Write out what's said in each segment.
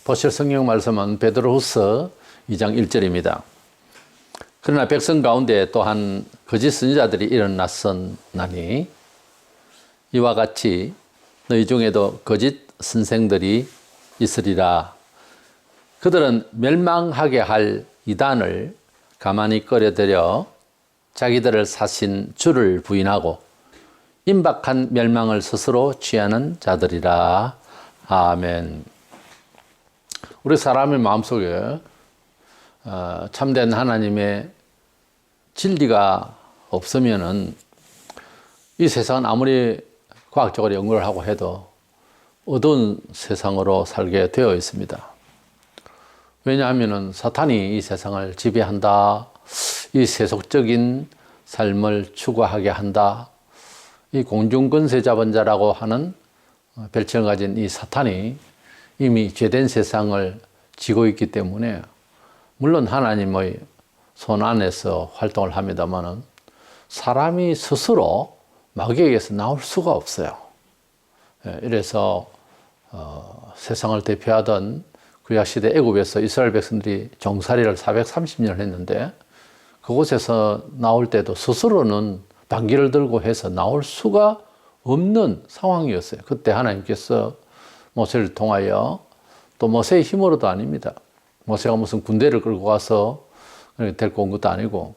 보실 성경 말씀은 베드로후서 2장 1절입니다. 그러나 백성 가운데 또한 거짓 선지자들이 일어났었나니 이와 같이 너희 중에도 거짓 선생들이 있으리라. 그들은 멸망하게 할 이단을 가만히 꺼려들여 자기들을 사신 주를 부인하고 임박한 멸망을 스스로 취하는 자들이라. 아멘. 우리 사람의 마음속에 참된 하나님의 진리가 없으면은 이 세상은 아무리 과학적으로 연구를 하고 해도 어두운 세상으로 살게 되어 있습니다. 왜냐하면은 사탄이 이 세상을 지배한다. 이 세속적인 삶을 추구하게 한다. 이 공중권세 잡은 자라고 하는 별칭을 가진 이 사탄이 이미 죄된 세상을 지고 있기 때문에 물론 하나님의 손 안에서 활동을 합니다마는 사람이 스스로 마귀에게서 나올 수가 없어요. 이래서 세상을 대표하던 구약시대 애굽에서 이스라엘 백성들이 종살이를 430년을 했는데 그곳에서 나올 때도 스스로는 방귀를 들고 해서 나올 수가 없는 상황이었어요. 그때 하나님께서 모세를 통하여 또 모세의 힘으로도 아닙니다. 모세가 무슨 군대를 끌고 가서 데리고 온 것도 아니고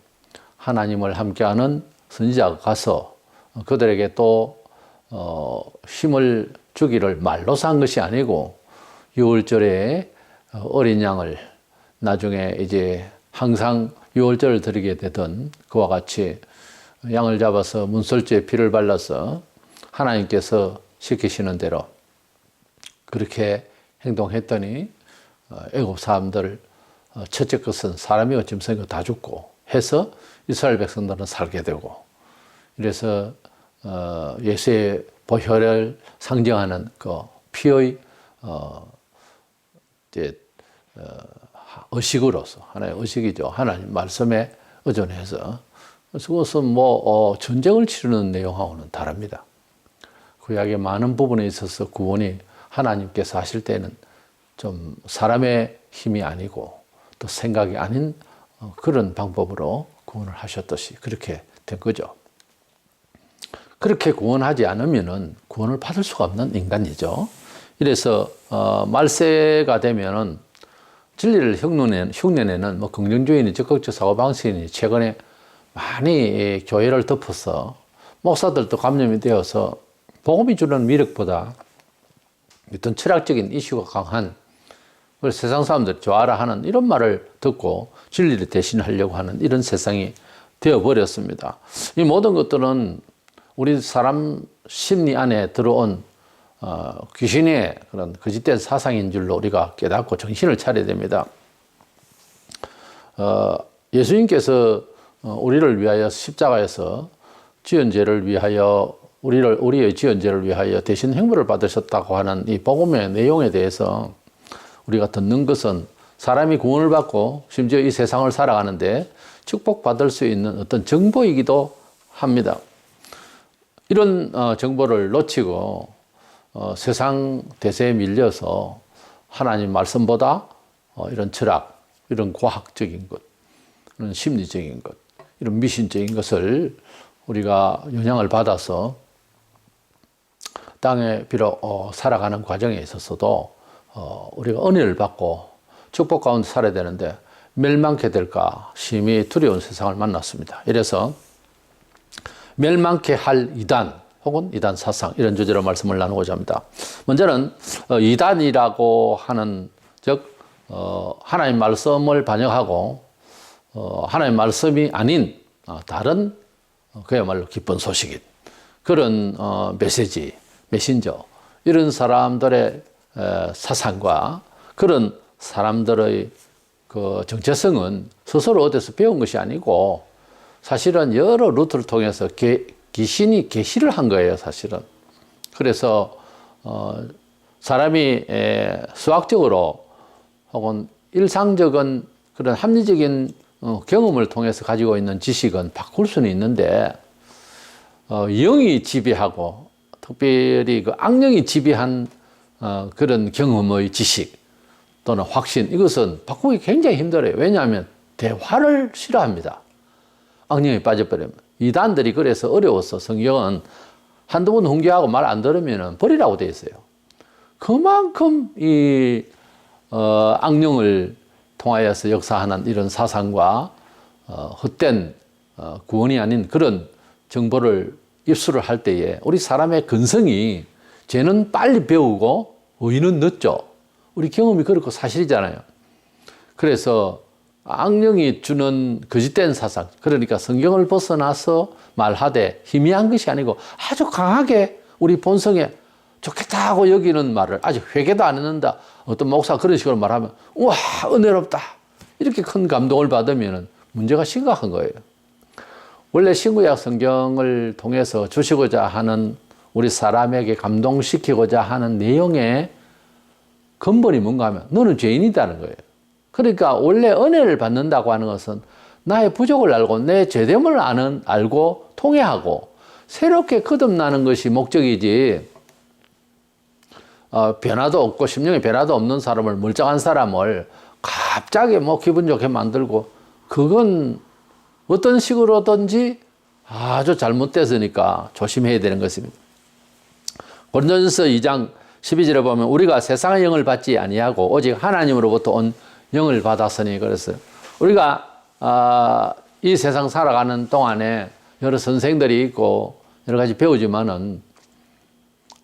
하나님을 함께하는 선지자가 가서 그들에게 또 힘을 주기를 말로서 한 것이 아니고 유월절에 어린 양을 나중에 이제 항상 유월절을 드리게 되던 그와 같이 양을 잡아서 문설주에 피를 발라서 하나님께서 시키시는 대로 그렇게 행동했더니 애굽 사람들 첫째 것은 사람이 어찌면 다 죽고 해서 이스라엘 백성들은 살게 되고 이래서 예수의 보혈을 상징하는 그 피의 의식으로서 하나의 의식이죠. 하나님 말씀에 의존해서 그것은 전쟁을 치르는 내용하고는 다릅니다. 구약의 많은 부분에 있어서 구원이 하나님께서 하실 때는 좀 사람의 힘이 아니고 또 생각이 아닌 그런 방법으로 구원을 하셨듯이 그렇게 된 거죠. 그렇게 구원하지 않으면은 구원을 받을 수가 없는 인간이죠. 이래서 말세가 되면은 진리를 흉내내는 긍정주의니 적극적 사고방식이니 최근에 많이 교회를 덮어서 목사들도 감염이 되어서 복음이 주는 위력보다 어떤 철학적인 이슈가 강한 세상 사람들 좋아라 하는 이런 말을 듣고 진리를 대신하려고 하는 이런 세상이 되어버렸습니다. 이 모든 것들은 우리 사람 심리 안에 들어온 귀신의 그런 거짓된 사상인 줄로 우리가 깨닫고 정신을 차려야 됩니다. 예수님께서 우리를 위하여 십자가에서 지은 죄를 위하여 우리의 지은 죄를 위하여 대신 형벌을 받으셨다고 하는 이 복음의 내용에 대해서 우리가 듣는 것은 사람이 구원을 받고 심지어 이 세상을 살아가는데 축복받을 수 있는 어떤 정보이기도 합니다. 이런 정보를 놓치고 세상 대세에 밀려서 하나님 말씀보다 이런 철학, 이런 과학적인 것, 이런 심리적인 것, 이런 미신적인 것을 우리가 영향을 받아서 땅에 비록 살아가는 과정에 있어서도 우리가 은혜를 받고 축복 가운데 살아야 되는데 멸망케 될까 심히 두려운 세상을 만났습니다. 이래서 멸망케 할 이단 혹은 이단 사상 이런 주제로 말씀을 나누고자 합니다. 먼저는 이단이라고 하는 즉 하나님 말씀을 반영하고 하나님 말씀이 아닌 다른 그야말로 기쁜 소식인 그런 메신저 이런 사람들의 사상과 그런 사람들의 그 정체성은 스스로 어디서 배운 것이 아니고 사실은 여러 루트를 통해서 귀신이 계시를 한 거예요, 사실은. 그래서 사람이 수학적으로 혹은 일상적인 그런 합리적인 경험을 통해서 가지고 있는 지식은 바꿀 수는 있는데 영이 지배하고 특별히 그 악령이 지배한 그런 경험의 지식 또는 확신, 이것은 바꾸기 굉장히 힘들어요. 왜냐하면 대화를 싫어합니다. 악령에 빠져버리면. 이단들이 그래서 어려워서 성경은 한두 번 훈계하고 말 안 들으면 버리라고 되어 있어요. 그만큼 악령을 통하여서 역사하는 이런 사상과 헛된 구원이 아닌 그런 정보를 입수를 할 때에 우리 사람의 근성이 죄는 빨리 배우고 의는 늦죠. 우리 경험이 그렇고 사실이잖아요. 그래서 악령이 주는 거짓된 사상, 그러니까 성경을 벗어나서 말하되 희미한 것이 아니고 아주 강하게 우리 본성에 좋겠다 하고 여기는 말을 아직 회개도 안 했는다. 어떤 목사가 그런 식으로 말하면 우와 은혜롭다. 이렇게 큰 감동을 받으면 문제가 심각한 거예요. 원래 신구약 성경을 통해서 주시고자 하는 우리 사람에게 감동시키고자 하는 내용의 근본이 뭔가 하면 너는 죄인이다는 거예요. 그러니까 원래 은혜를 받는다고 하는 것은 나의 부족을 알고 내 죄됨을 알고 통회하고 새롭게 거듭나는 것이 목적이지 변화도 없고 심령에 변화도 없는 사람을 멀쩡한 사람을 갑자기 뭐 기분 좋게 만들고 그건 어떤 식으로든지 아주 잘못됐으니까 조심해야 되는 것입니다. 고린도전서 2장 12절에 보면 우리가 세상의 영을 받지 아니하고 오직 하나님으로부터 온 영을 받았으니 그랬어요. 우리가 이 세상 살아가는 동안에 여러 선생들이 있고 여러 가지 배우지만은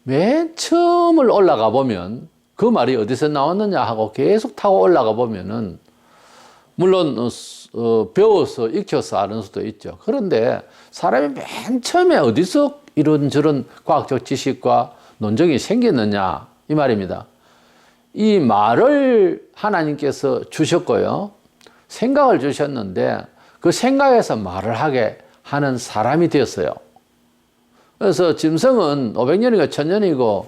맨 처음을 올라가 보면 그 말이 어디서 나왔느냐 하고 계속 타고 올라가 보면은 물론 배워서 익혀서 아는 수도 있죠. 그런데 사람이 맨 처음에 어디서 이런저런 과학적 지식과 논증이 생겼느냐 이 말입니다. 이 말을 하나님께서 주셨고요. 생각을 주셨는데 그 생각에서 말을 하게 하는 사람이 되었어요. 그래서 짐승은 500년이고 1000년이고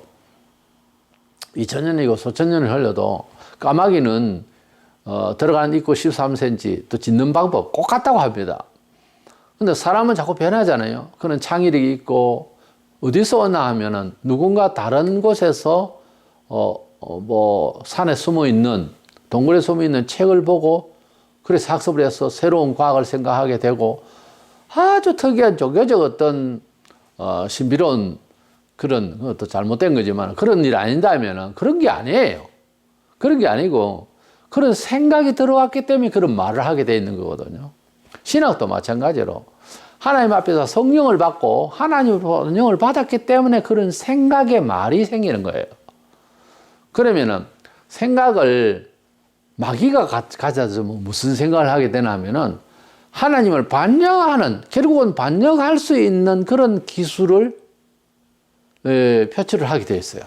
2000년이고 수천년을 흘려도 까마귀는 들어가는 입구 13cm 또 짖는 방법 꼭 같다고 합니다. 근데 사람은 자꾸 변하잖아요. 그는 창의력이 있고 어디서 오나 하면은 누군가 다른 곳에서 뭐 산에 숨어 있는 동굴에 숨어 있는 책을 보고 그래서 학습을 해서 새로운 과학을 생각하게 되고 아주 특이한 종교적 어떤 신비로운 그런 것도 잘못된 거지만 그런 일 아닌다면은 그런 게 아니에요. 그런 게 아니고 그런 생각이 들어왔기 때문에 그런 말을 하게 돼 있는 거거든요. 신학도 마찬가지로 하나님 앞에서 성령을 받고 하나님으로부터 영을 받았기 때문에 그런 생각의 말이 생기는 거예요. 그러면은 생각을 마귀가 가져서 무슨 생각을 하게 되나 하면은 하나님을 반영하는 결국은 반영할 수 있는 그런 기술을 표출을 하게 돼 있어요.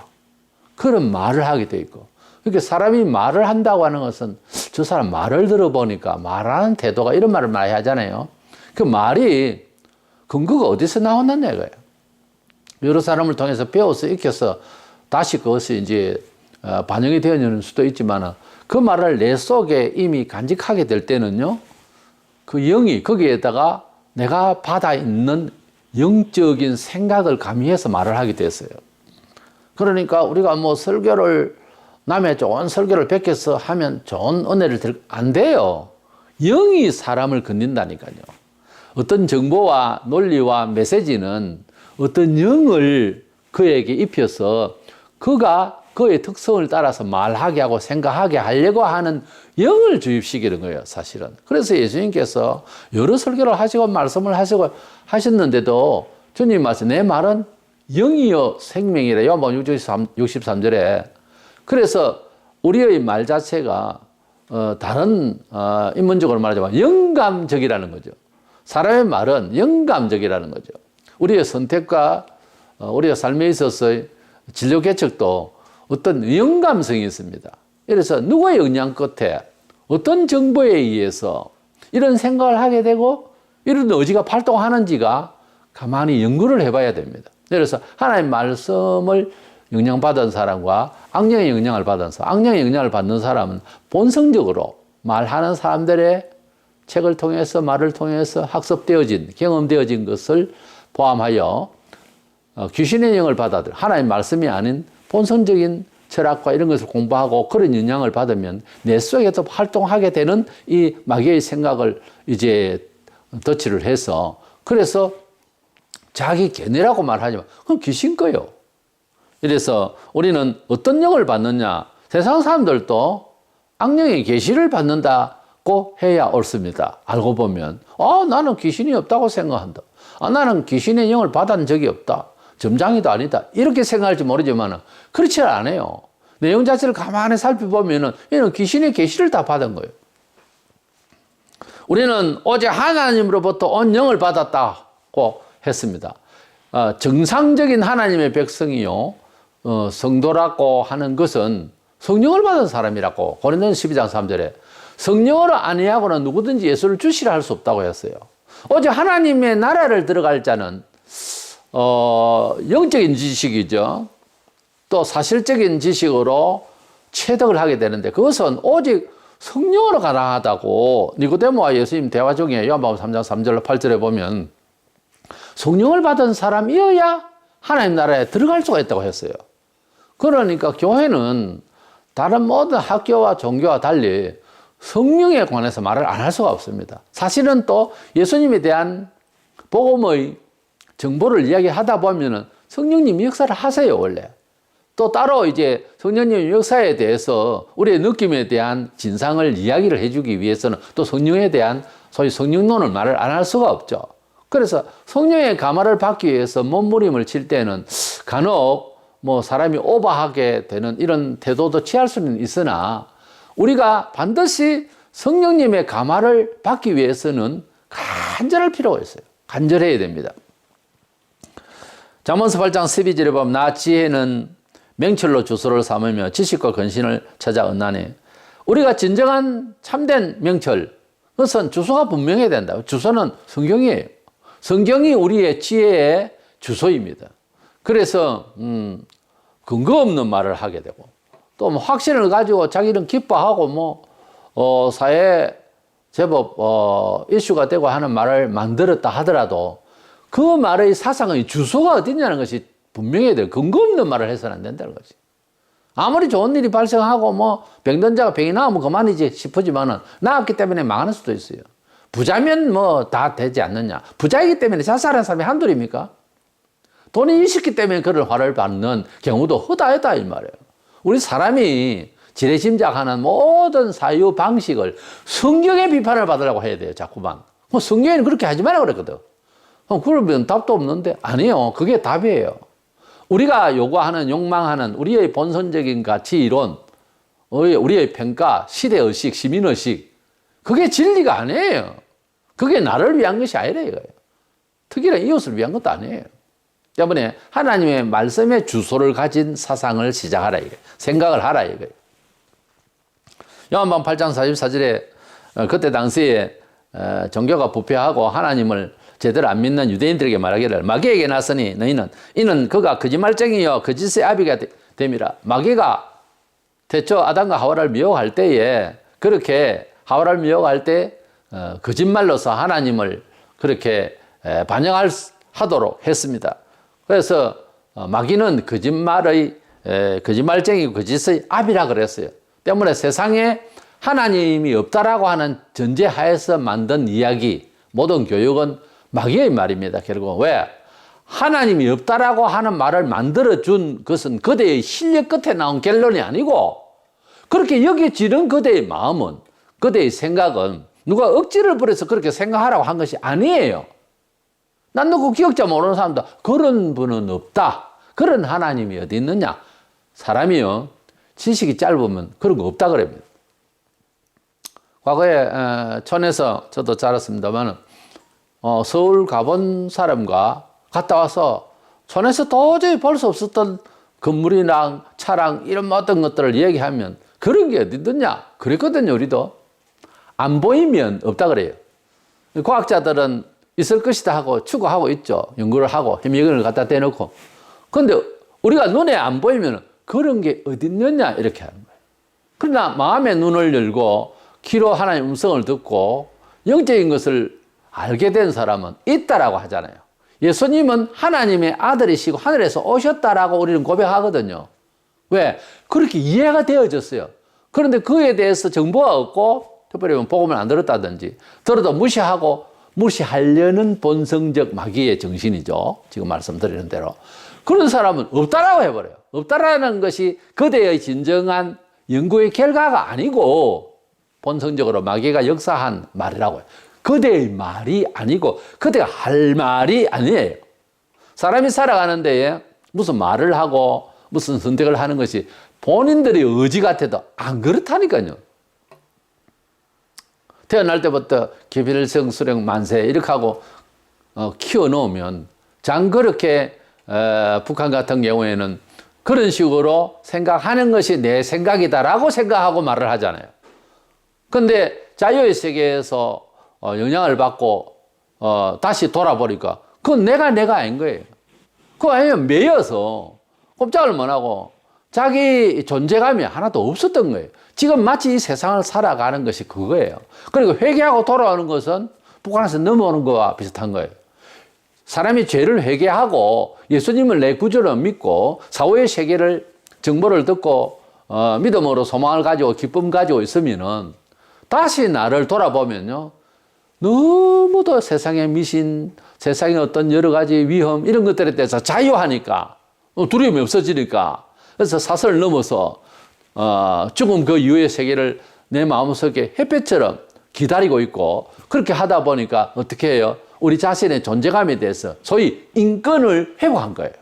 그런 말을 하게 돼 있고 그러니까 사람이 말을 한다고 하는 것은 저 사람 말을 들어보니까 말하는 태도가 이런 말을 많이 하잖아요. 그 말이 근거가 어디서 나왔느냐 이거예요. 여러 사람을 통해서 배워서 익혀서 다시 그것이 이제 반영이 되어지는 수도 있지만 그 말을 내 속에 이미 간직하게 될 때는요. 그 영이 거기에다가 내가 받아 있는 영적인 생각을 가미해서 말을 하게 됐어요. 그러니까 우리가 뭐 설교를 남의 좋은 설교를 베껴서 하면 좋은 은혜를 안 돼요. 영이 사람을 건든다니까요. 어떤 정보와 논리와 메시지는 어떤 영을 그에게 입혀서 그가 그의 특성을 따라서 말하게 하고 생각하게 하려고 하는 영을 주입시키는 거예요, 사실은. 그래서 예수님께서 여러 설교를 하시고 말씀을 하시고 하셨는데도 주님 말씀, 내 말은 영이요 생명이라 요한복음 63절에 그래서 우리의 말 자체가 다른 인문적으로 말하자면 영감적이라는 거죠. 사람의 말은 영감적이라는 거죠. 우리의 선택과 우리의 삶에 있어서의 진료 개척도 어떤 영감성이 있습니다. 그래서 누구의 영향 끝에 어떤 정보에 의해서 이런 생각을 하게 되고 이런 의지가 발동하는지가 가만히 연구를 해봐야 됩니다. 그래서 하나님 말씀을 영향받은 사람과 악령의 영향을 받은 사람, 악령의 영향을 받는 사람은 본성적으로 말하는 사람들의 책을 통해서 말을 통해서 학습되어진 경험되어진 것을 포함하여 귀신의 영을 받아들 하나님 말씀이 아닌 본성적인 철학과 이런 것을 공부하고 그런 영향을 받으면 내 속에도 활동하게 되는 이 마귀의 생각을 이제 덧칠을 해서 그래서 자기 견해라고 말하지만 그건 귀신 거요. 이래서 우리는 어떤 영을 받느냐? 세상 사람들도 악령의 계시를 받는다고 해야 옳습니다. 알고 보면 나는 귀신이 없다고 생각한다. 나는 귀신의 영을 받은 적이 없다. 점장이도 아니다. 이렇게 생각할지 모르지만 그렇지 않아요. 내용 자체를 가만히 살펴보면 이는 귀신의 계시를 다 받은 거예요. 우리는 오직 하나님으로부터 온 영을 받았다고 했습니다. 정상적인 하나님의 백성이요. 성도라고 하는 것은 성령을 받은 사람이라고 고린도전서 12장 3절에 성령으로 아니하고는 누구든지 예수를 주시라 할 수 없다고 했어요. 오직 하나님의 나라를 들어갈 자는 영적인 지식이죠. 또 사실적인 지식으로 체득을 하게 되는데 그것은 오직 성령으로 가능하다고 니고데모와 예수님 대화 중에 요한복음 3장 3절로 8절에 보면 성령을 받은 사람이어야 하나님 나라에 들어갈 수가 있다고 했어요. 그러니까 교회는 다른 모든 학교와 종교와 달리 성령에 관해서 말을 안 할 수가 없습니다. 사실은 또 예수님에 대한 복음의 정보를 이야기하다 보면은 성령님이 역사를 하세요, 원래. 또 따로 이제 성령님 역사에 대해서 우리의 느낌에 대한 진상을 이야기를 해주기 위해서는 또 성령에 대한 소위 성령론을 말을 안 할 수가 없죠. 그래서 성령의 감화를 받기 위해서 몸부림을 칠 때는 간혹 뭐 사람이 오버하게 되는 이런 태도도 취할 수는 있으나 우리가 반드시 성령님의 감화를 받기 위해서는 간절할 필요가 있어요. 간절해야 됩니다. 잠언서 8장 12절에 보면 나 지혜는 명철로 주소를 삼으며 지식과 근신을 찾아 얻나니 우리가 진정한 참된 명철 그것은 주소가 분명해야 된다. 주소는 성경이에요. 성경이 우리의 지혜의 주소입니다. 그래서 근거 없는 말을 하게 되고 또 뭐 확신을 가지고 자기는 기뻐하고 뭐 사회에 제법 이슈가 되고 하는 말을 만들었다 하더라도 그 말의 사상의 주소가 어디냐는 것이 분명해야 돼요. 근거 없는 말을 해서는 안 된다는 거지. 아무리 좋은 일이 발생하고 뭐 병든 자가 병이 나으면 그만이지 싶으지만은 나았기 때문에 망하는 수도 있어요. 부자면 뭐 다 되지 않느냐. 부자이기 때문에 자살하는 사람이 한둘입니까? 돈이 있었기 때문에 그런 화를 받는 경우도 허다하다 이 말이에요. 우리 사람이 지레짐작하는 모든 사유 방식을 성경의 비판을 받으려고 해야 돼요. 자꾸만. 뭐 성경에는 그렇게 하지 말라고 그랬거든. 그러면 답도 없는데 아니요. 그게 답이에요. 우리가 요구하는 욕망하는 우리의 본선적인 가치 이론, 우리의 평가, 시대의식, 시민의식 그게 진리가 아니에요. 그게 나를 위한 것이 아니라 이거예요. 특히나 이웃을 위한 것도 아니에요. 때문에 하나님의 말씀의 주소를 가진 사상을 시작하라 이거예요. 생각을 하라 이거예요. 요한복음 8장 44절에 그때 당시에 종교가 부패하고 하나님을 제대로 안 믿는 유대인들에게 말하기를 마귀에게 났으니 너희는 이는 그가 거짓말쟁이요 거짓의 아비가 됨이라. 마귀가 태초 아담과 하와를 미혹할 때에 그렇게 하와를 미혹할 때 거짓말로서 하나님을 그렇게 반영하도록 했습니다. 그래서 마귀는 거짓말쟁이고 거짓의 아비라 그랬어요. 때문에 세상에 하나님이 없다라고 하는 전제하에서 만든 이야기 모든 교육은 마귀의 말입니다. 결국 왜? 하나님이 없다라고 하는 말을 만들어준 것은 그대의 실력 끝에 나온 결론이 아니고 그렇게 여겨지는 그대의 마음은 그대의 생각은 누가 억지를 부려서 그렇게 생각하라고 한 것이 아니에요. 난 누구 기억자 모르는 사람도 그런 분은 없다. 그런 하나님이 어디 있느냐? 사람이요 지식이 짧으면 그런 거 없다 그럽니다. 과거에 촌에서 저도 자랐습니다만 서울 가본 사람과 갔다 와서 촌에서 도저히 볼 수 없었던 건물이랑 차랑 이런 어떤 것들을 얘기하면 그런 게 어디 있느냐? 그랬거든요. 우리도. 안 보이면 없다 그래요. 과학자들은 있을 것이다 하고 추구하고 있죠. 연구를 하고 현미경을 갖다 대놓고. 그런데 우리가 눈에 안 보이면 그런 게 어디 있느냐 이렇게 하는 거예요. 그러나 마음의 눈을 열고 귀로 하나님의 음성을 듣고 영적인 것을 알게 된 사람은 있다라고 하잖아요. 예수님은 하나님의 아들이시고 하늘에서 오셨다라고 우리는 고백하거든요. 왜? 그렇게 이해가 되어졌어요. 그런데 그에 대해서 정보가 없고, 특별히 복음을 안 들었다든지, 들어도 무시하려는 본성적 마귀의 정신이죠. 지금 말씀드리는 대로. 그런 사람은 없다라고 해버려요. 없다라는 것이 그대의 진정한 연구의 결과가 아니고, 본성적으로 마귀가 역사한 말이라고 해요. 그대의 말이 아니고, 그대가 할 말이 아니에요. 사람이 살아가는데 무슨 말을 하고, 무슨 선택을 하는 것이 본인들의 의지 같아도 안 그렇다니까요. 태어날 때부터 기필성 수령 만세 이렇게 하고 키워놓으면 그렇게 북한 같은 경우에는 그런 식으로 생각하는 것이 내 생각이다라고 생각하고 말을 하잖아요. 근데 자유의 세계에서 영향을 받고 다시 돌아보니까 그건 내가 아닌 거예요. 그거 아니면 매여서 꼼짝을 못하고 자기 존재감이 하나도 없었던 거예요. 지금 마치 이 세상을 살아가는 것이 그거예요. 그리고 회개하고 돌아오는 것은 북한에서 넘어오는 거와 비슷한 거예요. 사람이 죄를 회개하고 예수님을 내 구주로 믿고 사후의 세계를 정보를 듣고 믿음으로 소망을 가지고 기쁨 가지고 있으면은 다시 나를 돌아보면요. 너무도 세상의 미신, 세상의 어떤 여러 가지 위험 이런 것들에 대해서 자유하니까 두려움이 없어지니까 그래서 사슬을 넘어서 죽음 그 이후의 세계를 내 마음속에 햇볕처럼 기다리고 있고 그렇게 하다 보니까 어떻게 해요? 우리 자신의 존재감에 대해서 소위 인권을 회복한 거예요.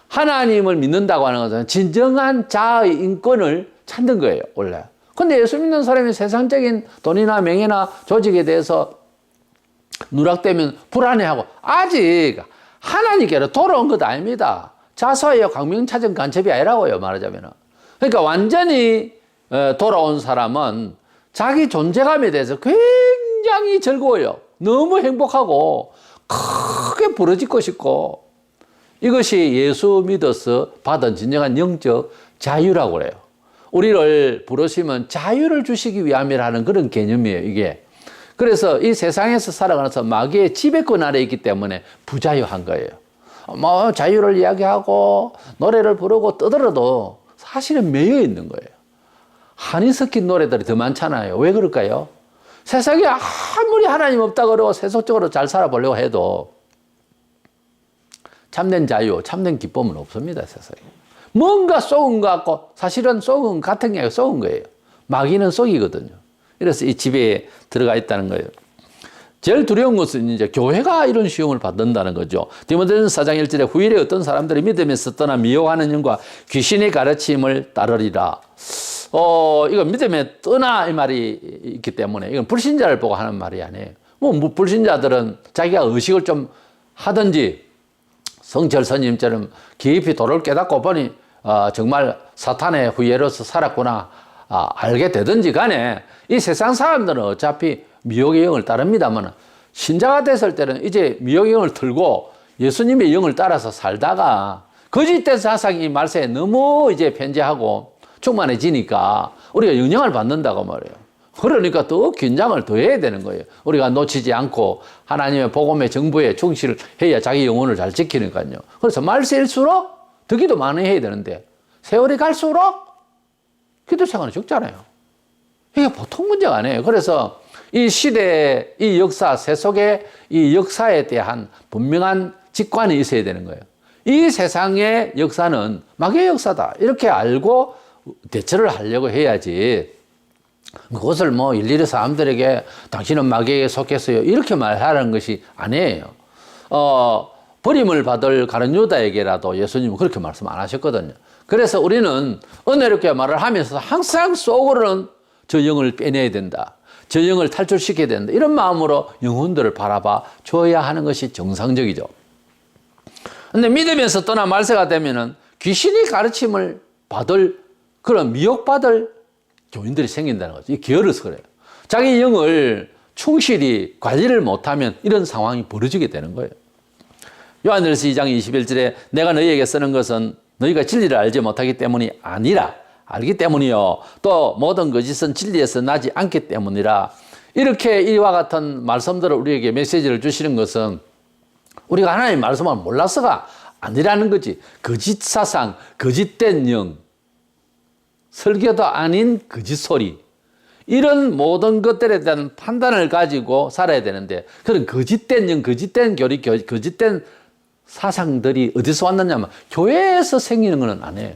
하나님을 믿는다고 하는 것은 진정한 자아의 인권을 찾는 거예요, 원래. 근데 예수 믿는 사람이 세상적인 돈이나 명예나 조직에 대해서 누락되면 불안해하고 아직 하나님께로 돌아온 것 아닙니다. 자서예요, 광명차전 간첩이 아니라고요, 말하자면. 그러니까 완전히 돌아온 사람은 자기 존재감에 대해서 굉장히 즐거워요. 너무 행복하고 크게 부러지고 싶고 이것이 예수 믿어서 받은 진정한 영적 자유라고 그래요. 우리를 부르시면 자유를 주시기 위함이라는 그런 개념이에요, 이게. 그래서 이 세상에서 살아가면서 마귀의 지배권 아래에 있기 때문에 부자유한 거예요. 뭐 자유를 이야기하고 노래를 부르고 떠들어도 사실은 매여 있는 거예요. 한이 섞인 노래들이 더 많잖아요. 왜 그럴까요? 세상에 아무리 하나님 없다고 그러고 세속적으로 잘 살아보려고 해도 참된 자유, 참된 기쁨은 없습니다, 세상에. 뭔가 속은 것 같고 사실은 속은 같은 게 아니고 속은 거예요. 마귀는 속이거든요. 그래서 이 집에 들어가 있다는 거예요. 제일 두려운 것은 이제 교회가 이런 시험을 받는다는 거죠. 디모데전서 4장 1절에 후일에 어떤 사람들이 믿음에서 떠나 미혹하는 영과 귀신의 가르침을 따르리라. 이거 믿음에 떠나 이 말이 있기 때문에 이건 불신자를 보고 하는 말이 아니에요. 뭐 불신자들은 자기가 의식을 좀 하든지 성철 스님처럼 깊이 도를 깨닫고 보니 정말 사탄의 후예로서 살았구나 알게 되든지 간에 이 세상 사람들은 어차피 미혹의 영을 따릅니다만 신자가 됐을 때는 이제 미혹의 영을 틀고 예수님의 영을 따라서 살다가 거짓된 사상이 말세에 너무 이제 편재하고 충만해지니까 우리가 영향을 받는다고 말해요. 그러니까 더 긴장을 더 해야 되는 거예요. 우리가 놓치지 않고 하나님의 복음의 정부에 충실을 해야 자기 영혼을 잘 지키니까요. 그래서 말세일수록 더 기도 많이 해야 되는데 세월이 갈수록 기도 시간이 적잖아요. 이게 보통 문제가 아니에요. 그래서 이 시대, 이 역사, 세속의 이 역사에 대한 분명한 직관이 있어야 되는 거예요. 이 세상의 역사는 마귀의 역사다. 이렇게 알고 대처를 하려고 해야지. 그것을 뭐 일일이 사람들에게 당신은 마귀에게 속했어요. 이렇게 말하는 것이 아니에요. 버림을 받을 가룟 유다에게라도 예수님은 그렇게 말씀 안 하셨거든요. 그래서 우리는 은혜롭게 말을 하면서 항상 속으로는 저 영을 빼내야 된다. 저 영을 탈출시켜야 된다. 이런 마음으로 영혼들을 바라봐 줘야 하는 것이 정상적이죠. 근데 믿음에서 떠나 말세가 되면은 귀신이 가르침을 받을 그런 미혹받을 교인들이 생긴다는 거죠. 이 게을러서 그래요. 자기 영을 충실히 관리를 못하면 이런 상황이 벌어지게 되는 거예요. 요한일서 2장 21절에 내가 너희에게 쓰는 것은 너희가 진리를 알지 못하기 때문이 아니라 알기 때문이요. 또 모든 거짓은 진리에서 나지 않기 때문이라. 이렇게 이와 같은 말씀들을 우리에게 메시지를 주시는 것은 우리가 하나님의 말씀을 몰라서가 아니라는 거지. 거짓 사상, 거짓된 영, 설교도 아닌 거짓 소리. 이런 모든 것들에 대한 판단을 가지고 살아야 되는데, 그런 거짓된 영, 거짓된 교리, 거짓된 사상들이 어디서 왔느냐면 교회에서 생기는 건 아니에요.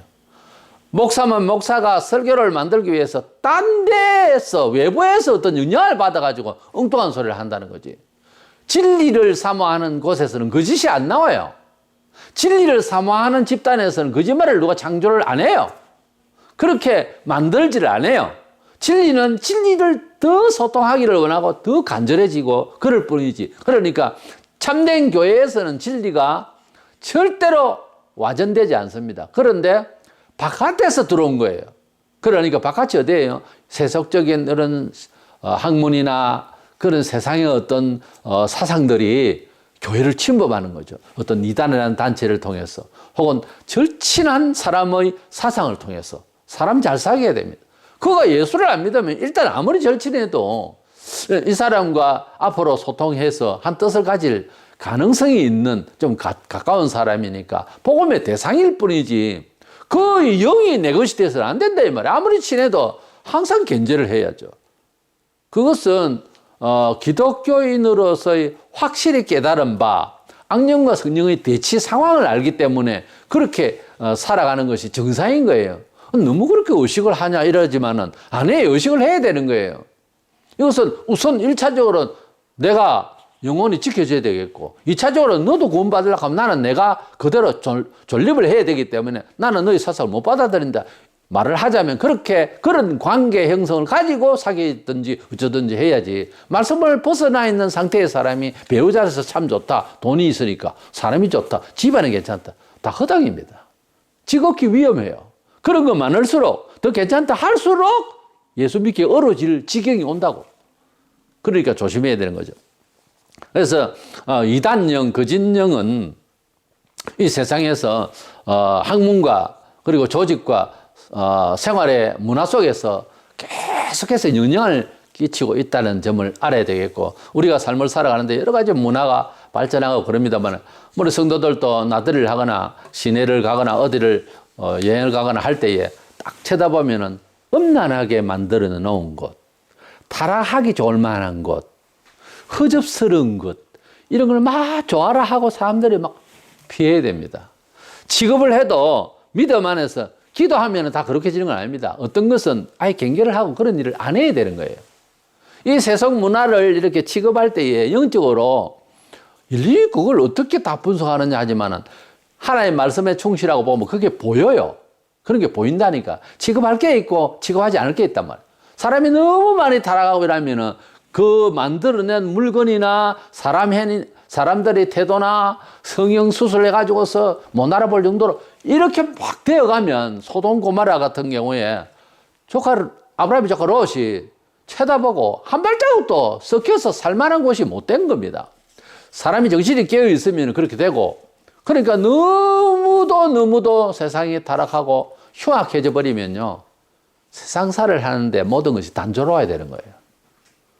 목사면 목사가 설교를 만들기 위해서 딴 데에서, 외부에서 어떤 영향을 받아가지고 엉뚱한 소리를 한다는 거지. 진리를 사모하는 곳에서는 거짓이 안 나와요. 진리를 사모하는 집단에서는 거짓말을 누가 창조를 안 해요. 그렇게 만들지를 안 해요. 진리는 진리를 더 소통하기를 원하고 더 간절해지고 그럴 뿐이지. 그러니까 참된 교회에서는 진리가 절대로 와전되지 않습니다. 그런데 바깥에서 들어온 거예요. 그러니까 바깥이 어디예요? 세속적인 그런 학문이나 그런 세상의 어떤 사상들이 교회를 침범하는 거죠. 어떤 이단이라는 단체를 통해서 혹은 절친한 사람의 사상을 통해서 사람 잘 사귀어야 됩니다. 그가 예수를 안 믿으면 일단 아무리 절친해도 이 사람과 앞으로 소통해서 한 뜻을 가질 가능성이 있는 좀 가까운 사람이니까 복음의 대상일 뿐이지 그 영이 내 것이 돼서는 안 된다 이 말이야. 아무리 친해도 항상 견제를 해야죠. 그것은 기독교인으로서의 확실히 깨달은 바 악령과 성령의 대치 상황을 알기 때문에 그렇게 살아가는 것이 정상인 거예요. 너무 그렇게 의식을 하냐 이러지만은 안 해요. 의식을 해야 되는 거예요. 이것은 우선 1차적으로 내가 영혼이 지켜져야 되겠고 2차적으로 너도 구원받으려고 하면 나는 내가 그대로 존립을 해야 되기 때문에 나는 너의 사상을 못 받아들인다. 말을 하자면 그렇게 그런 관계 형성을 가지고 사귀든지 어쩌든지 해야지. 말씀을 벗어나 있는 상태의 사람이 배우자라서 참 좋다. 돈이 있으니까 사람이 좋다. 집안이 괜찮다. 다 허당입니다. 지극히 위험해요. 그런 거 많을수록 더 괜찮다 할수록 예수 믿기 어려워질 지경이 온다고. 그러니까 조심해야 되는 거죠. 그래서 이단령, 거짓령은 이 세상에서 학문과 그리고 조직과 생활의 문화 속에서 계속해서 영향을 끼치고 있다는 점을 알아야 되겠고 우리가 삶을 살아가는데 여러 가지 문화가 발전하고 그럽니다만 우리 성도들도 나들이를 하거나 시내를 가거나 어디를 여행을 가거나 할 때에 딱 쳐다보면은 음란하게 만들어 놓은 곳, 타락하기 좋을 만한 곳, 허접스러운 것 이런 걸 막 좋아라 하고 사람들이 막 피해야 됩니다. 취급을 해도 믿음 안에서 기도하면 다 그렇게 지는 건 아닙니다. 어떤 것은 아예 경계를 하고 그런 일을 안 해야 되는 거예요. 이 세속 문화를 이렇게 취급할 때에 영적으로 일일이 그걸 어떻게 다 분석하느냐 하지만은 하나님의 말씀에 충실하고 보면 그게 보여요. 그런 게 보인다니까. 취급할 게 있고 취급하지 않을 게 있단 말이에요. 사람이 너무 많이 타락하고 이러면은 그 만들어낸 물건이나 사람들의 태도나 성형 수술해가지고서 못 알아볼 정도로 이렇게 막 되어가면 소돔 고모라 같은 경우에 아브라함이 조카 롯이 쳐다보고 한 발자국도 섞여서 살만한 곳이 못 된 겁니다. 사람이 정신이 깨어 있으면 그렇게 되고 그러니까 너무도 세상이 타락하고 흉악해져 버리면요 세상살을 하는데 모든 것이 단조로워야 되는 거예요.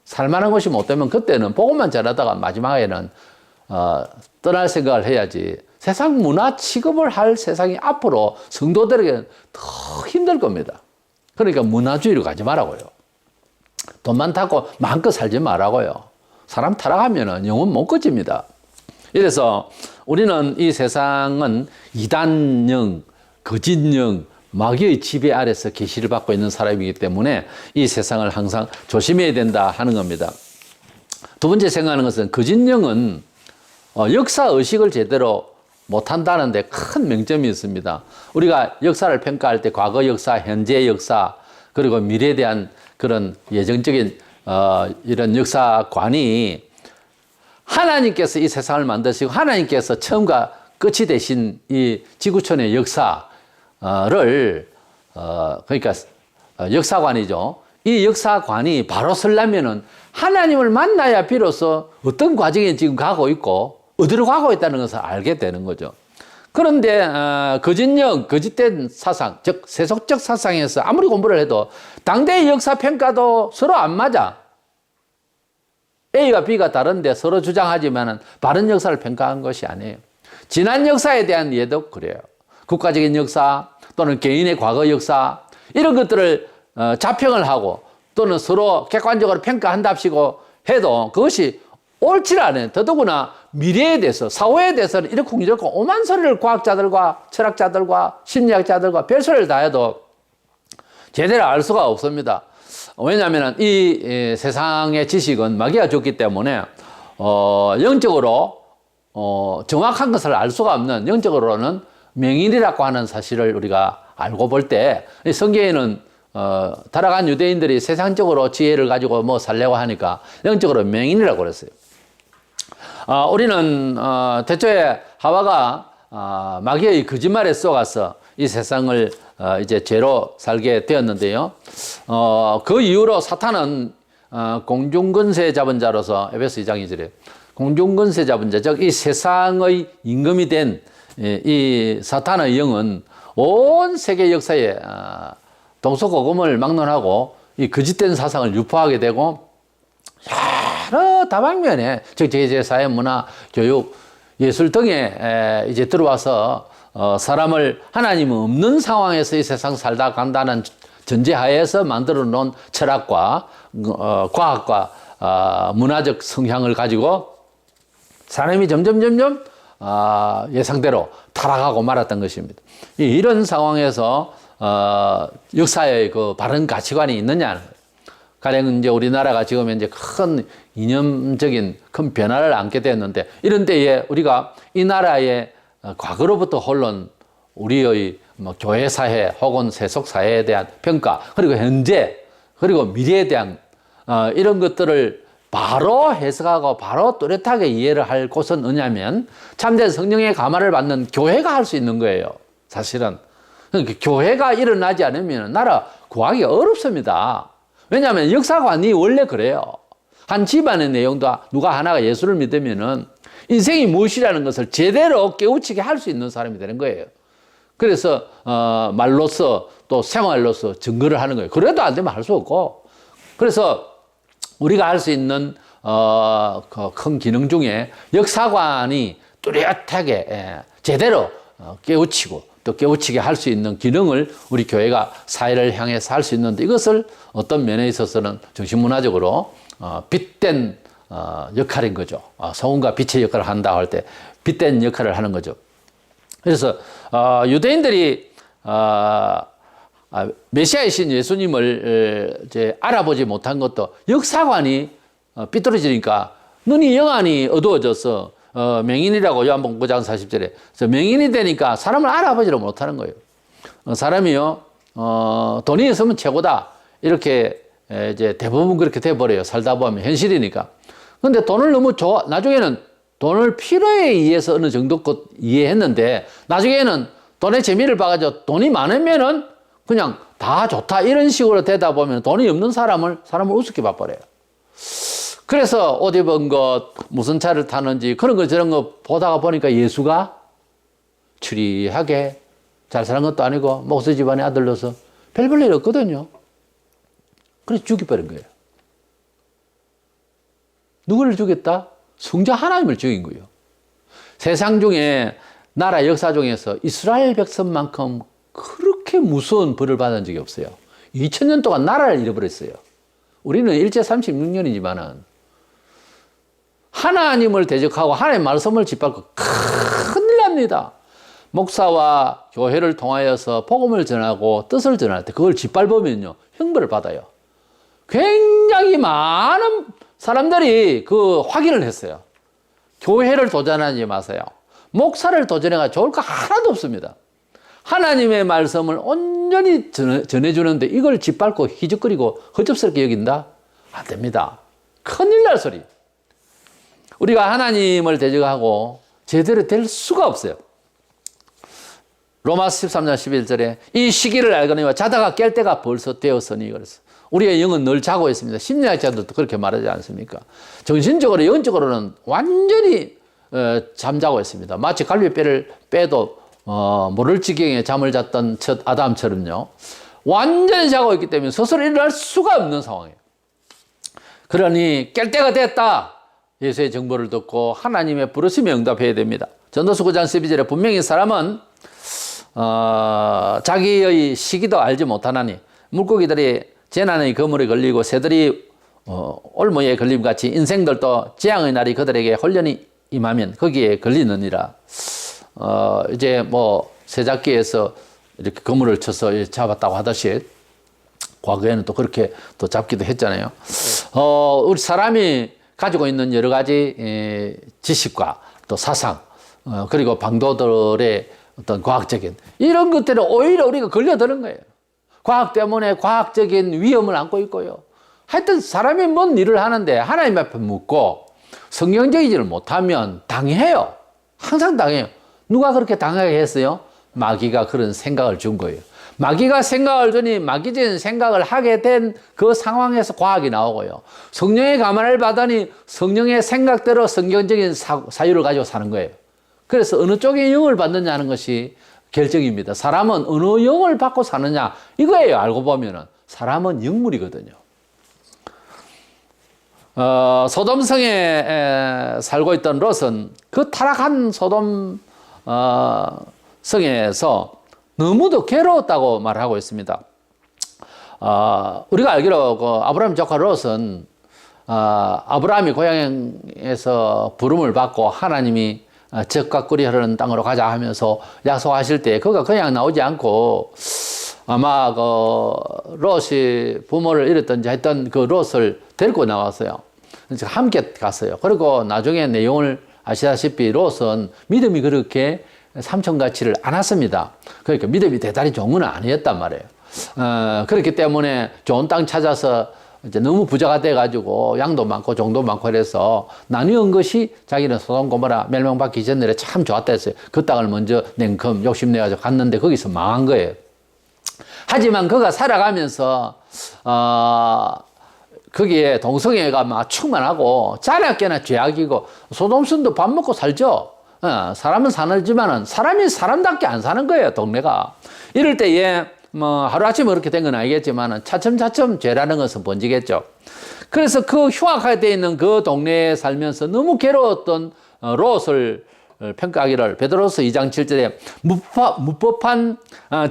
살만한 것이 못 되면 그때는 복음만 잘하다가 마지막에는 떠날 생각을 해야지. 세상 문화 취급을 할 세상이 앞으로 성도들에게는 더 힘들 겁니다. 그러니까 문화주의로 가지 말라고요. 돈만 타고 마음껏 살지 말라고요. 사람 타락하면 영혼 못 꺼집니다. 이래서 우리는 이 세상은 이단령, 거짓령, 마귀의 지배 아래서 계시를 받고 있는 사람이기 때문에 이 세상을 항상 조심해야 된다 하는 겁니다. 두 번째 생각하는 것은 거짓령은 역사의식을 제대로 못한다는 데 큰 명점이 있습니다. 우리가 역사를 평가할 때 과거 역사, 현재 역사, 그리고 미래에 대한 그런 예정적인 이런 역사관이 하나님께서 이 세상을 만드시고 하나님께서 처음과 끝이 되신 이 지구촌의 역사를 그러니까 역사관이죠. 이 역사관이 바로 서려면은 하나님을 만나야 비로소 어떤 과정에 지금 가고 있고 어디로 가고 있다는 것을 알게 되는 거죠. 그런데 거짓령, 거짓된 사상, 즉 세속적 사상에서 아무리 공부를 해도 당대의 역사 평가도 서로 안 맞아. A가 B가 다른데 서로 주장하지만은 바른 역사를 평가한 것이 아니에요. 지난 역사에 대한 이해도 그래요. 국가적인 역사 또는 개인의 과거 역사 이런 것들을 자평을 하고 또는 서로 객관적으로 평가한답시고 해도 그것이 옳지 않아요. 더더구나 미래에 대해서 사후에 대해서는 이렇게 공정하고 오만 소리를 과학자들과 철학자들과 심리학자들과 별소리를 다 해도 제대로 알 수가 없습니다. 왜냐하면 이 세상의 지식은 마귀가 줬기 때문에 영적으로 정확한 것을 알 수가 없는, 영적으로는 맹인이라고 하는 사실을 우리가 알고 볼 때 성경에는 타락한 유대인들이 세상적으로 지혜를 가지고 뭐 살려고 하니까 영적으로 맹인이라고 그랬어요. 우리는 태초에 하와가 마귀의 거짓말에 속아서 이 세상을 이제 죄로 살게 되었는데요. 그 이후로 사탄은 공중권세 잡은 자로서 에베소 2장 2절에 공중권세 잡은 자, 즉 이 세상의 임금이 된 이 사탄의 영은 온 세계 역사에 동서고금을 막론하고 이 거짓된 사상을 유포하게 되고 여러 다방면에 즉 제재, 사회, 문화, 교육, 예술 등에 이제 들어와서 사람을 하나님 없는 상황에서 이 세상 살다 간다는 전제하에서 만들어 놓은 철학과 과학과 문화적 성향을 가지고 사람이 점점 예상대로 타락하고 말았던 것입니다. 이런 상황에서 역사의 그 바른 가치관이 있느냐는 거예요. 가령 이제 우리나라가 지금 현재 큰 이념적인 큰 변화를 안게 됐는데 이런 때에 우리가 이 나라의 과거로부터 흘러온 우리의 뭐 교회 사회 혹은 세속 사회에 대한 평가 그리고 현재 그리고 미래에 대한 이런 것들을 바로 해석하고 바로 뚜렷하게 이해를 할 곳은 어냐면 참된 성령의 감화를 받는 교회가 할 수 있는 거예요. 사실은 그러니까 교회가 일어나지 않으면 나라 구하기 어렵습니다. 왜냐하면 역사관이 원래 그래요. 한 집안의 내용도 누가 하나가 예수를 믿으면은 인생이 무엇이라는 것을 제대로 깨우치게 할 수 있는 사람이 되는 거예요. 그래서 말로서 또 생활로서 증거를 하는 거예요. 그래도 안 되면 할 수 없고. 그래서 우리가 할 수 있는 그 큰 기능 중에 역사관이 뚜렷하게 제대로 깨우치고 또 깨우치게 할 수 있는 기능을 우리 교회가 사회를 향해서 할 수 있는데 이것을 어떤 면에 있어서는 정신문화적으로 빛된 역할인 거죠. 소금과 빛의 역할을 한다 할 때 빛된 역할을 하는 거죠. 그래서 유대인들이 메시아이신 예수님을 이제 알아보지 못한 것도 역사관이 삐뚤어지니까 눈이 영안이 어두워져서 맹인이라고 요한복음 9장 40절에 맹인이 되니까 사람을 알아보지를 못하는 거예요. 사람이요 돈이 있으면 최고다 이렇게 이제 대부분 그렇게 돼버려요. 살다 보면 현실이니까. 근데 돈을 너무 나중에는 돈을 필요에 의해서 어느 정도 이해했는데 나중에는 돈의 재미를 봐가지고 돈이 많으면은 그냥 다 좋다 이런 식으로 되다 보면 돈이 없는 사람을 우습게 봐버려요. 그래서 옷 입은 것, 무슨 차를 타는지 그런 거 저런 거 보다가 보니까 예수가 추리하게 잘 사는 것도 아니고 목사 집안의 아들로서 별 볼 일 없거든요. 그래서 죽여버린 거예요. 누구를 죽였다? 성자 하나님을 죽인 거예요. 세상 중에 나라 역사 중에서 이스라엘 백성만큼 그렇게 무서운 벌을 받은 적이 없어요. 2000년 동안 나라를 잃어버렸어요. 우리는 일제 36년이지만은 하나님을 대적하고 하나님의 말씀을 짓밟고 큰일 납니다. 목사와 교회를 통하여서 복음을 전하고 뜻을 전할 때 그걸 짓밟으면요 형벌을 받아요. 굉장히 많은 사람들이 그 확인을 했어요. 교회를 도전하지 마세요. 목사를 도전해가 좋을 거 하나도 없습니다. 하나님의 말씀을 온전히 전해주는데 이걸 짓밟고 희죽거리고 허접스럽게 여긴다? 안 됩니다. 큰일 날 소리. 우리가 하나님을 대적하고 제대로 될 수가 없어요. 로마서 13장 11절에 이 시기를 알거니와 자다가 깰 때가 벌써 되었으니 그래서 우리의 영은 늘 자고 있습니다. 심리학자들도 그렇게 말하지 않습니까? 정신적으로 영적으로는 완전히 잠자고 있습니다. 마치 갈비뼈를 빼도 모를 지경에 잠을 잤던 첫 아담처럼요. 완전히 자고 있기 때문에 스스로 일어날 수가 없는 상황이에요. 그러니 깰 때가 됐다. 예수의 정보를 듣고 하나님의 부르심에 응답해야 됩니다. 전도서 9장 12절에 분명히 사람은 자기의 시기도 알지 못하나니 물고기들이 재난의 그물에 걸리고 새들이 올무에 걸림같이 인생들도 재앙의 날이 그들에게 홀연히 임하면 거기에 걸리느니라. 이제 뭐 새잡기에서 이렇게 그물을 쳐서 잡았다고 하듯이 과거에는 또 그렇게 또 잡기도 했잖아요. 우리 사람이 가지고 있는 여러 가지 지식과 또 사상, 그리고 방도들의 어떤 과학적인 이런 것들은 오히려 우리가 걸려드는 거예요. 과학 때문에 과학적인 위험을 안고 있고요. 하여튼 사람이 뭔 일을 하는데 하나님 앞에 묻고 성경적이지를 못하면 당해요. 항상 당해요. 누가 그렇게 당하게 했어요? 마귀가 그런 생각을 준 거예요. 마귀가 생각을 주니 마귀적인 생각을 하게 된 그 상황에서 과학이 나오고요. 성령의 감화를 받으니 성령의 생각대로 성경적인 사유를 가지고 사는 거예요. 그래서 어느 쪽에 영을 받느냐는 것이 결정입니다. 사람은 어느 영을 받고 사느냐 이거예요. 알고 보면은 사람은 영물이거든요. 소돔성에 살고 있던 롯은 그 타락한 소돔 성에서 너무도 괴로웠다고 말하고 있습니다. 우리가 알기로 그 아브라함 조카 롯은 아브라함이 고향에서 부름을 받고 하나님이 젖과 꿀이 흐르는 땅으로 가자 하면서 약속하실 때 그가 그냥 나오지 않고 아마 그 롯이 부모를 잃었던지 했던 그 롯을 데리고 나왔어요. 함께 갔어요. 그리고 나중에 내용을 아시다시피 롯은 믿음이 그렇게 삼천가치를 않았습니다. 그러니까 믿음이 대단히 좋은 건 아니었단 말이에요. 그렇기 때문에 좋은 땅 찾아서 이제 너무 부자가 돼가지고 양도 많고 종도 많고 그래서 나누은 것이 자기는 소돔 고모라 멸망받기 전에 참 좋았다 했어요. 그 땅을 먼저 냉큼 욕심내가지고 갔는데 거기서 망한 거예요. 하지만 그가 살아가면서 거기에 동성애가 막 충만하고 자나깨나 죄악이고 소돔성도 밥 먹고 살죠. 사람은 살지만은 사람이 사람답게 안 사는 거예요. 동네가. 이럴 때에 뭐 하루아침에 그렇게 된 건 아니겠지만 차츰차츰 죄라는 것은 번지겠죠. 그래서 그 흉악하게 되어 있는 그 동네에 살면서 너무 괴로웠던 롯을 평가하기를 베드로서 2장 7절에 무법한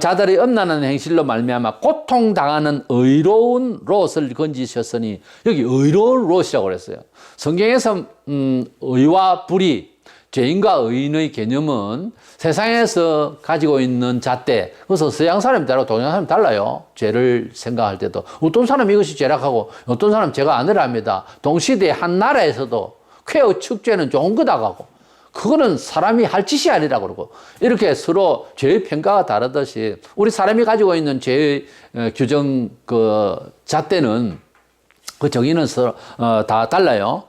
자들의 엄난한 행실로 말미암아 고통당하는 의로운 롯을 건지셨으니 여기 의로운 롯이라고 그랬어요. 성경에서 의와 불의 죄인과 의인의 개념은 세상에서 가지고 있는 잣대, 그래서 서양 사람이 다르고 동양 사람이 달라요. 죄를 생각할 때도. 어떤 사람이 이것이 죄락하고 어떤 사람은 죄가 아니랍니다. 동시대에 한 나라에서도 쾌어 축제는 좋은 거다 하고 그거는 사람이 할 짓이 아니라고 그러고 이렇게 서로 죄의 평가가 다르듯이 우리 사람이 가지고 있는 죄의 규정 그 잣대는 그 정의는 서로 다 달라요.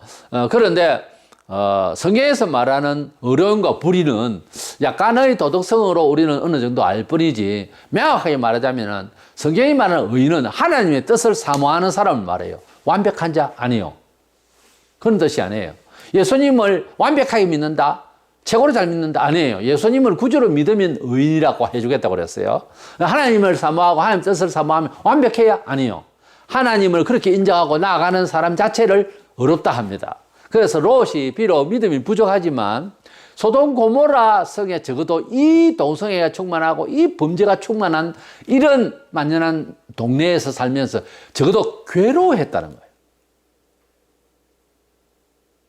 그런데 성경에서 말하는 어려움과 불의는 약간의 도덕성으로 우리는 어느 정도 알 뿐이지 명확하게 말하자면 성경이 말하는 의인은 하나님의 뜻을 사모하는 사람을 말해요. 완벽한 자 아니요. 그런 뜻이 아니에요. 예수님을 완벽하게 믿는다? 최고로 잘 믿는다? 아니에요. 예수님을 구주로 믿으면 의인이라고 해주겠다고 그랬어요. 하나님을 사모하고 하나님 뜻을 사모하면 완벽해야? 아니요. 하나님을 그렇게 인정하고 나아가는 사람 자체를 어렵다 합니다. 그래서 롯이 비록 믿음이 부족하지만 소돔 고모라 성에 적어도 이 동성애가 충만하고 이 범죄가 충만한 이런 만연한 동네에서 살면서 적어도 괴로워했다는 거예요.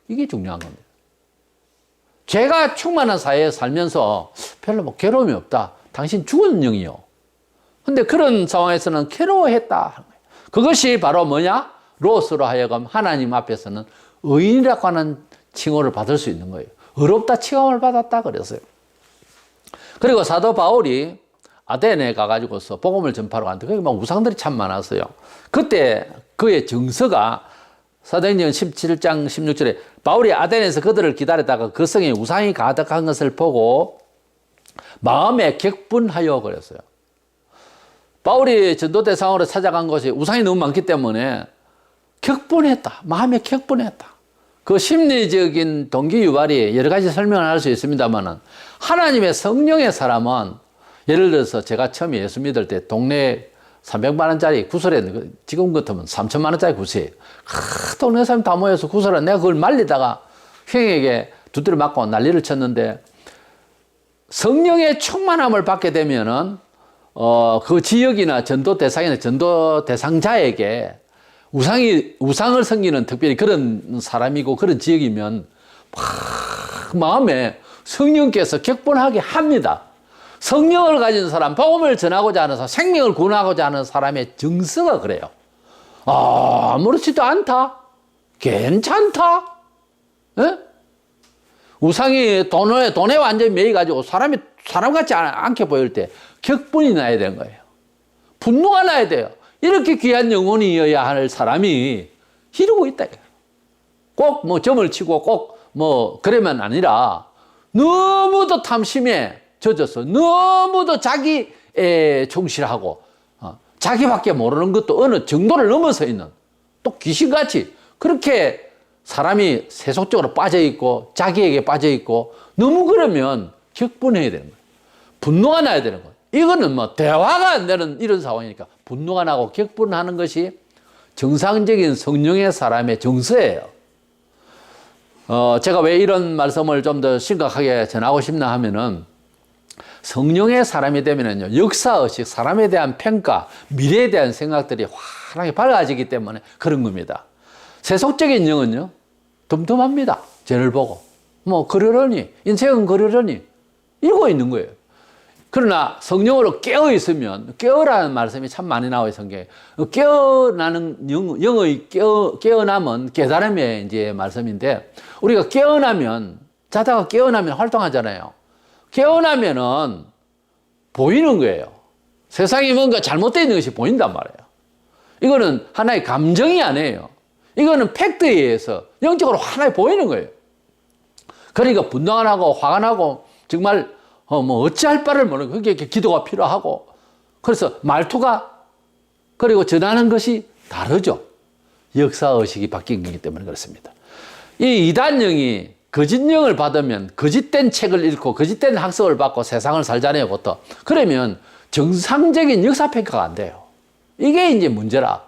이게 중요한 겁니다. 죄가 충만한 사회에 살면서 별로 뭐 괴로움이 없다. 당신 죽은 영이요. 근데 그런 상황에서는 괴로워했다. 그것이 바로 뭐냐? 롯으로 하여금 하나님 앞에서는 의인이라고 하는 칭호를 받을 수 있는 거예요. 어렵다 칭함을 받았다 그랬어요. 그리고 사도 바울이 아테네 가가지고서 복음을 전파하러 갔는데 거기 막 우상들이 참 많았어요. 그때 그의 정서가 사도행전 17장 16절에 바울이 아테네에서 그들을 기다리다가 그 성에 우상이 가득한 것을 보고 마음에 격분하여 그랬어요. 바울이 전도 대상으로 찾아간 곳이 우상이 너무 많기 때문에 격분했다. 마음에 격분했다. 그 심리적인 동기 유발이 여러 가지 설명을 할 수 있습니다만은 하나님의 성령의 사람은 예를 들어서 제가 처음에 예수 믿을 때 동네 300만 원짜리 구슬에 지금 같으면 3천만 원짜리 구슬이에요. 동네 사람 다 모여서 구슬을 내가 그걸 말리다가 형에게 두드려 맞고 난리를 쳤는데 성령의 충만함을 받게 되면은 그 지역이나 전도 대상이나 전도 대상자에게 우상을 섬기는 특별히 그런 사람이고 그런 지역이면 막 마음에 성령께서 격분하게 합니다. 성령을 가진 사람, 복음을 전하고자 하는 사람, 생명을 구원하고자 하는 사람의 정서가 그래요. 아무렇지도 않다. 괜찮다. 에? 우상이 돈에 완전히 매여가지고 사람 같지 않게 보일 때 격분이 나야 되는 거예요. 분노가 나야 돼요. 이렇게 귀한 영혼이어야 할 사람이 이러고 있다. 꼭 뭐 점을 치고 꼭 뭐 그러면 아니라 너무도 탐심에 젖어서 너무도 자기에 충실하고 자기밖에 모르는 것도 어느 정도를 넘어서 있는 또 귀신같이 그렇게 사람이 세속적으로 빠져있고 자기에게 빠져있고 너무 그러면 격분해야 되는 거예요. 분노가 나야 되는 거예요. 이거는 뭐 대화가 안 되는 이런 상황이니까 분노가 나고 격분하는 것이 정상적인 성령의 사람의 정서예요. 제가 왜 이런 말씀을 좀 더 심각하게 전하고 싶나 하면은 성령의 사람이 되면은요, 역사의식, 사람에 대한 평가, 미래에 대한 생각들이 환하게 밝아지기 때문에 그런 겁니다. 세속적인 영은요, 덤덤합니다. 죄를 보고. 뭐, 그러려니, 인생은 그러려니, 이러고 있는 거예요. 그러나 성령으로 깨어 있으면, 깨어라는 말씀이 참 많이 나와요, 성경에. 깨어나는 영의 깨어남은 깨달음의 이제 말씀인데, 우리가 깨어나면, 자다가 깨어나면 활동하잖아요. 깨어나면은 보이는 거예요. 세상에 뭔가 잘못되어 있는 것이 보인단 말이에요. 이거는 하나의 감정이 아니에요. 이거는 팩트에 의해서 영적으로 하나에 보이는 거예요. 그러니까 분노가 나고 화가 나고 정말 뭐 어찌할 바를 모르고 그게 기도가 필요하고 그래서 말투가 그리고 전하는 것이 다르죠. 역사의식이 바뀐 거기 때문에 그렇습니다. 이 이단영이 거짓영을 받으면 거짓된 책을 읽고 거짓된 학습을 받고 세상을 살잖아요, 보통. 그러면 정상적인 역사평가가 안 돼요. 이게 이제 문제라.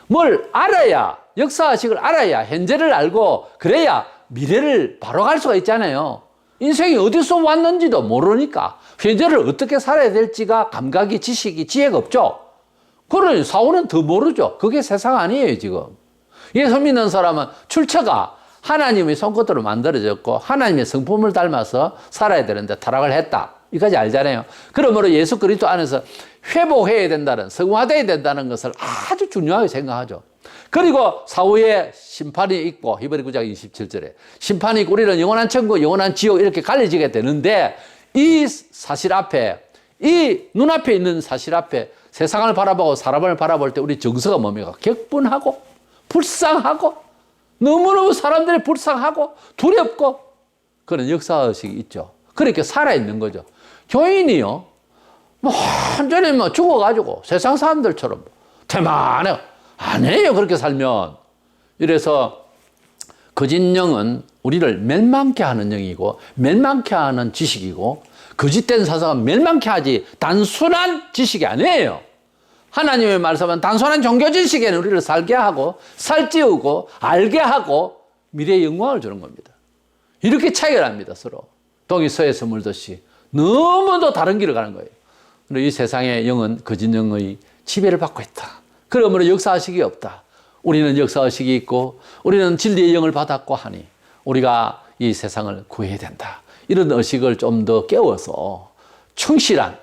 뭘 알아야, 역사의식을 알아야, 현재를 알고 그래야 미래를 바로 갈 수가 있잖아요. 인생이 어디서 왔는지도 모르니까 현재를 어떻게 살아야 될지가 감각이, 지식이, 지혜가 없죠. 그러니 사후는 더 모르죠. 그게 세상 아니에요, 지금. 예수 믿는 사람은 출처가 하나님의 손끝으로 만들어졌고 하나님의 성품을 닮아서 살아야 되는데 타락을 했다. 이까지 알잖아요. 그러므로 예수 그리스도 안에서 회복해야 된다는, 성화되어야 된다는 것을 아주 중요하게 생각하죠. 그리고 사후에 심판이 있고 히브리 9장 27절에 심판이 있고 우리는 영원한 천국, 영원한 지옥 이렇게 갈려지게 되는데 이 사실 앞에, 이 눈앞에 있는 사실 앞에 세상을 바라보고 사람을 바라볼 때 우리 정서가 뭡니까? 격분하고 불쌍하고 너무너무 사람들이 불쌍하고 두렵고 그런 역사의식이 있죠. 그렇게 살아있는 거죠. 교인이요, 뭐 완전히 뭐 죽어가지고 세상 사람들처럼 대만해 안 해요. 그렇게 살면. 이래서 거짓 영은 우리를 멸망케 하는 영이고 멸망케 하는 지식이고 거짓된 사상은 멸망케 하지 단순한 지식이 아니에요. 하나님의 말씀은 단순한 종교 지식에는 우리를 살게 하고 살찌우고 알게 하고 미래의 영광을 주는 겁니다. 이렇게 차이가 납니다. 서로. 동이 서에서 물듯이 너무도 다른 길을 가는 거예요. 그런데 이 세상의 영은 거짓 영의 지배를 받고 있다. 그러므로 역사의식이 없다. 우리는 역사의식이 있고 우리는 진리의 영을 받았고 하니 우리가 이 세상을 구해야 된다. 이런 의식을 좀 더 깨워서 충실한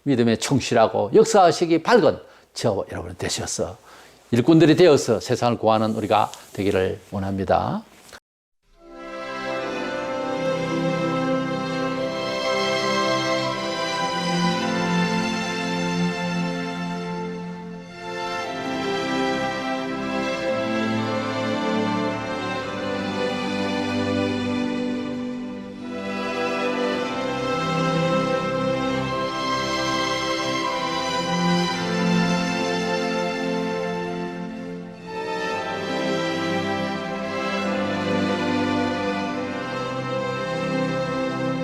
믿음에 충실하고 역사의식이 밝은 저 여러분 되셔서 일꾼들이 되어서 세상을 구하는 우리가 되기를 원합니다.